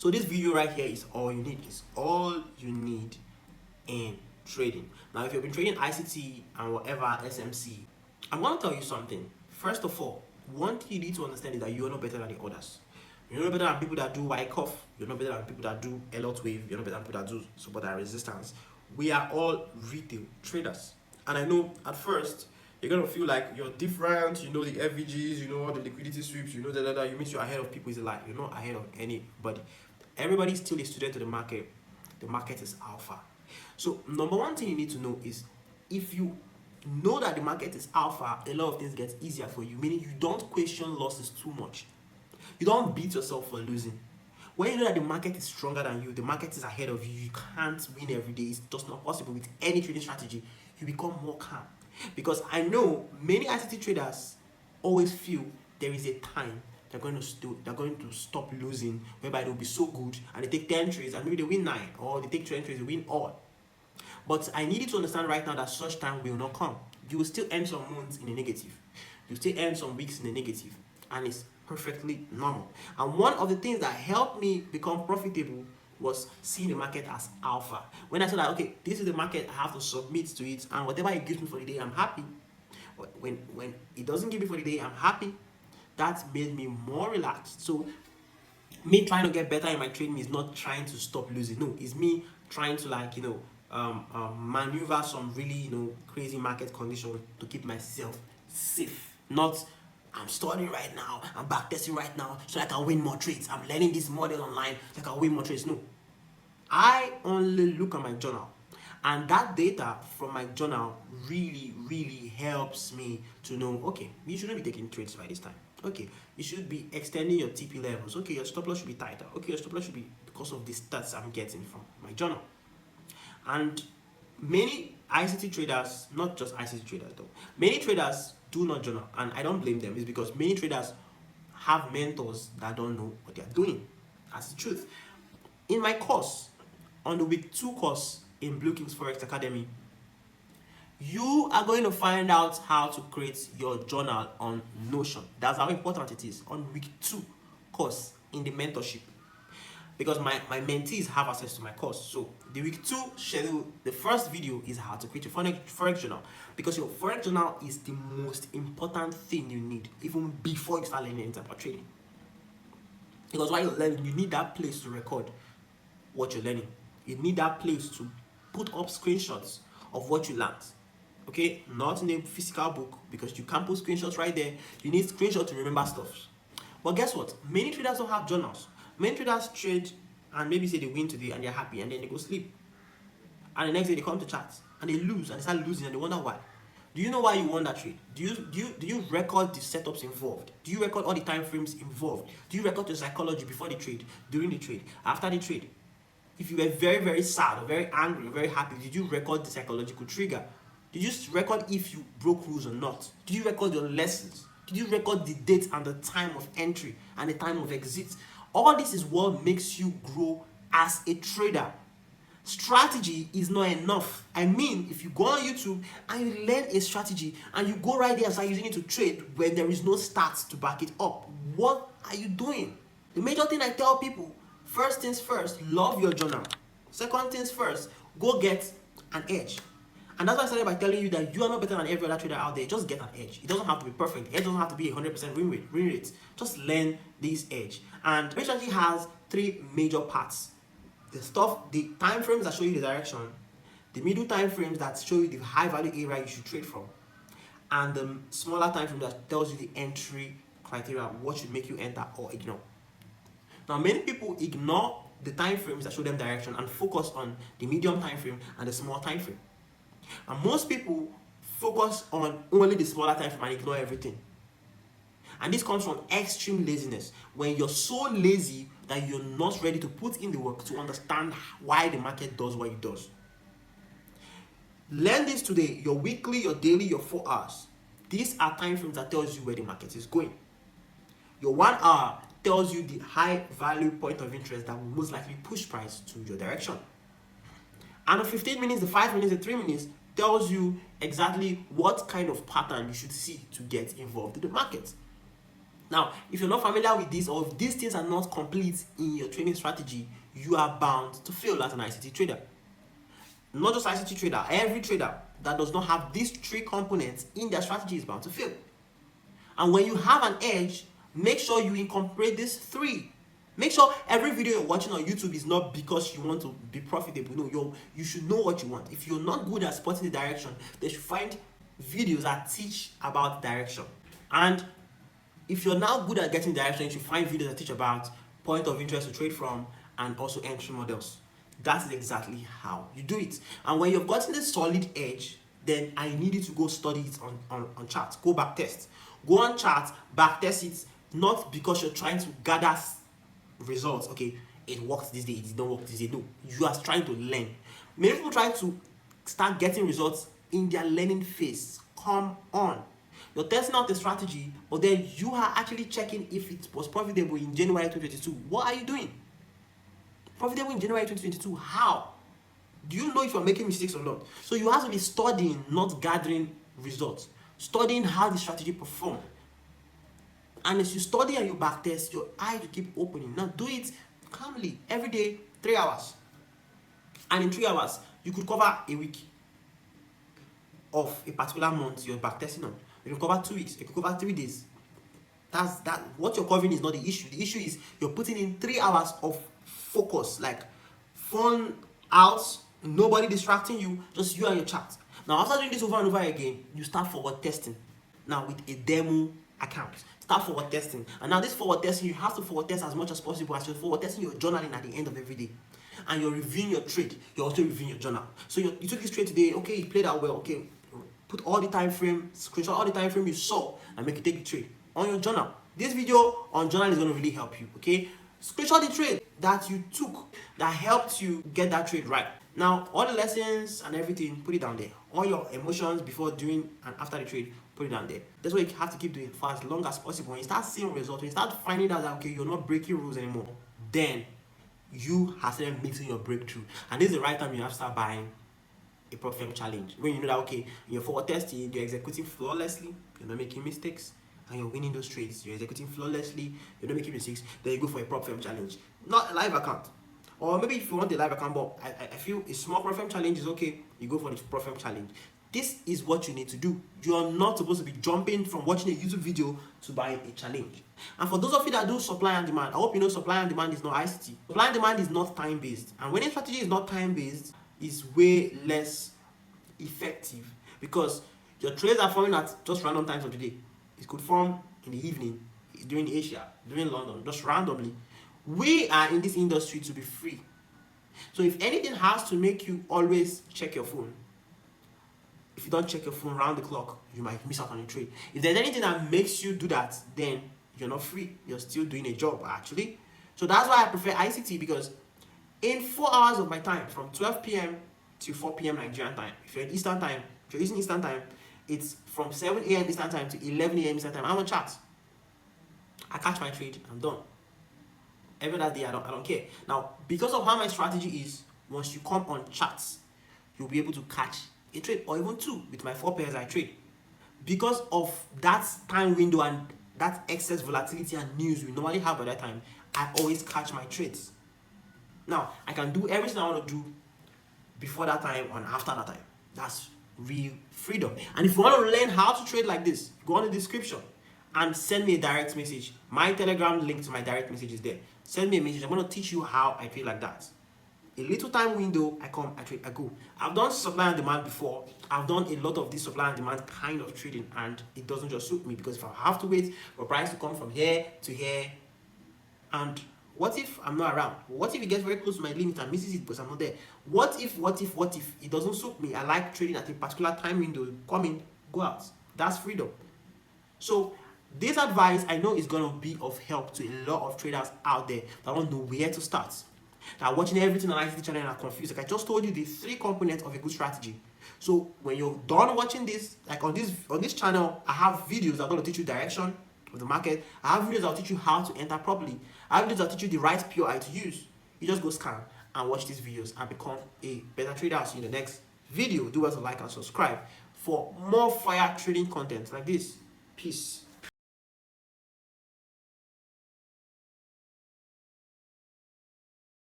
So this video right here is all you need. It's all you need in trading. Now, if you've been trading ICT and whatever SMC, I'm going to tell you something. First of all, one thing you need to understand is that you are not better than the others. You're not better than people that do Wyckoff. You're not better than people that do Elliott Wave. You're not better than people that do support and resistance. We are all retail traders. And I know at first you're gonna feel like you're different. You know the FVGs, you know all the liquidity sweeps, you know that. You mean you're ahead of people. Is a lie. You're not ahead of anybody. Everybody is still a student of the market. The market is alpha. So number one thing you need to know is if you know that the market is alpha, a lot of things get easier for you. Meaning you don't question losses too much. You don't beat yourself for losing. When you know that the market is stronger than you, the market is ahead of you, you can't win every day. It's just not possible with any trading strategy. You become more calm. Because I know many ICT traders always feel there is a time they're going to stop losing, whereby they'll be so good and they take 10 trades and maybe they win 9, or they take 20 trades, they win all. But I need you to understand right now that such time will not come. You will still end some months in a negative. You still end some weeks in a negative. And it's perfectly normal. And one of the things that helped me become profitable was seeing the market as alpha. When I said that, okay, this is the market, I have to submit to it, and whatever it gives me for the day, I'm happy. When it doesn't give me for the day, I'm happy. That made me more relaxed. So me trying to get better in my trading is not trying to stop losing. No, it's me trying to maneuver some really crazy market conditions to keep myself safe. Not I'm studying right now, I'm backtesting right now so I can win more trades. I'm learning this model online so I can win more trades. No, I only look at my journal, and that data from my journal really helps me to know, okay, you shouldn't be taking trades by this time. Okay, you should be extending your TP levels. Okay, your stop loss should be tighter. Okay, your stop loss should be because of the stats I'm getting from my journal. And many ICT traders, not just ICT traders though, many traders do not journal, and I don't blame them. It's because many traders have mentors that don't know what they are doing. That's the truth. In my course, on the week 2 course in Blue Kings Forex Academy, you are going to find out how to create your journal on Notion. That's how important it is on week 2 course in the mentorship. Because my mentees have access to my course. So the week 2 schedule, the first video is how to create your Forex journal. Because your Forex journal is the most important thing you need, even before you start learning anything about trading. Because while you're learning, you need that place to record what you're learning. You need that place to put up screenshots of what you learned. Okay, not in a physical book, because you can't put screenshots right there. You need screenshots to remember stuff. But guess what? Many traders don't have journals. Many traders trade and maybe say they win today and they're happy, and then they go sleep. And the next day they come to chat and they lose, and they start losing, and they wonder why. Do you know why you won that trade? Do you record the setups involved? Do you record all the time frames involved? Do you record your psychology before the trade, during the trade, after the trade? If you were very sad or very angry or very happy, did you record the psychological trigger? Did you record if you broke rules or not? Did you record your lessons? Did you record the date and the time of entry and the time of exit? All this is what makes you grow as a trader. Strategy is not enough. I mean, if you go on YouTube and you learn a strategy and you go right there and start using it to trade when there is no stats to back it up, what are you doing? The major thing I tell people, first things first, love your journal. Second things first, go get an edge. And that's why I started by telling you that you are not better than every other trader out there. Just get an edge. It doesn't have to be perfect. The edge doesn't have to be 100% win rate. Just learn this edge. And strategy has 3 major parts. The time frames that show you the direction, the middle time frames that show you the high value area you should trade from, and the smaller time frame that tells you the entry criteria, what should make you enter or ignore. Now, many people ignore the time frames that show them direction and focus on the medium time frame and the small time frame. And most people focus on only the smaller time frame and ignore everything. And this comes from extreme laziness, when you're so lazy that you're not ready to put in the work to understand why the market does what it does. Learn this today, your weekly, your daily, your 4 hours. These are time frames that tells you where the market is going. Your 1 hour tells you the high value point of interest that will most likely push price to your direction. And the 15 minutes, the 5 minutes, the 3 minutes tells you exactly what kind of pattern you should see to get involved in the market. Now, if you're not familiar with this, or if these things are not complete in your trading strategy, you are bound to fail as an ICT trader. Not just ICT trader, every trader that does not have these three components in their strategy is bound to fail. And when you have an edge, make sure you incorporate these three. Make sure every video you're watching on YouTube is not because you want to be profitable. No, you should know what you want. If you're not good at spotting the direction, they should find videos that teach about direction. And if you're now good at getting direction, you should find videos that teach about point of interest to trade from and also entry models. That's exactly how you do it. And when you've gotten this solid edge, then I need you to go study it on charts. Go back test. Go on charts, back test it, not because you're trying to gather results. Okay, it worked this day, it did not work this day. No, you are trying to learn. Many people try to start getting results in their learning phase. Come on. You're testing out the strategy, but then you are actually checking if it was profitable in January 2022. What are you doing? Profitable in January 2022. How? Do you know if you're making mistakes or not? So you have to be studying, not gathering results. Studying how the strategy performed. And as you study and you backtest, your eyes will keep opening. Now do it calmly every day, 3 hours. And in 3 hours, you could cover a week of a particular month you're backtesting on. You can cover 2 weeks, you can cover 3 days. That's that. What you're covering is not the issue. The issue is you're putting in 3 hours of focus, like phone out, nobody distracting you, just you and your chart. Now after doing this over and over again, you start forward testing. Now with a demo account, start forward testing. And now this forward testing, you have to forward test as much as possible as you're forward testing your journaling at the end of every day. And you're reviewing your trade, you're also reviewing your journal. So you took this trade today, okay, you played out well, okay, put all the time frame, screenshot all the time frame you saw and make you take the trade on your journal. This video on journal is going to really help you, okay? Screenshot the trade that you took that helped you get that trade right. Now, all the lessons and everything, put it down there. All your emotions before, during, and after the trade, put it down there. That's what you have to keep doing for as long as possible. When you start seeing results, when you start finding out that, okay, you're not breaking rules anymore, then you have started mixing your breakthrough. And this is the right time you have to start buying a profit challenge. When you know that, okay, you're forward testing, you're executing flawlessly, you're not making mistakes, and you're winning those trades, you're executing flawlessly, you're not making mistakes, then you go for a prop firm challenge. Not a live account. Or maybe if you want a live account, but I feel a small prop firm challenge is okay, you go for the prop firm challenge. This is what you need to do. You are not supposed to be jumping from watching a YouTube video to buy a challenge. And for those of you that do supply and demand, I hope you know supply and demand is not ICT. Supply and demand is not time-based. And when a strategy is not time-based, it's way less effective because your trades are forming at just random times of the day. It could form in the evening, during Asia, during London, just randomly. We are in this industry to be free. So if anything has to make you always check your phone, if you don't check your phone round the clock, you might miss out on a trade. If there's anything that makes you do that, then you're not free. You're still doing a job, actually. So that's why I prefer ICT, because in 4 hours of my time, from 12 p.m. to 4 p.m. Nigerian time, if you're in Eastern time, if you're using Eastern time, it's from 7 a.m. Eastern time to 11 a.m. Eastern time. I'm on chat. I catch my trade, I'm done. Every other day, I don't care. Now, because of how my strategy is, once you come on chats, you'll be able to catch a trade, or even two with my 4 pairs I trade. Because of that time window and that excess volatility and news we normally have by that time, I always catch my trades. Now, I can do everything I want to do before that time and after that time. That's real freedom. And if you want to learn how to trade like this, go on the description and send me a direct message. My Telegram link to my direct message is there. Send me a message. I'm going to teach you how I trade like that. A little time window, I come, I trade, I go. I've done supply and demand before. I've done a lot of this supply and demand kind of trading, and it doesn't just suit me, because if I have to wait for price to come from here to here, and what if I'm not around? What if it gets very close to my limit and misses it because I'm not there? What if it doesn't suit me? I like trading at a particular time window. Come in, go out. That's freedom. So this advice I know is going to be of help to a lot of traders out there that don't know where to start. That are watching everything on ICT channel and are confused. Like I just told you, the 3 components of a good strategy. So when you're done watching this, like on this channel, I have videos that are going to teach you direction of the market. I have videos that will teach you how to enter properly. I have videos that will teach you the right POI to use. You just go scan and watch these videos and become a better trader. I'll see you in the next video. Do well to like and subscribe for more fire trading content like this. Peace.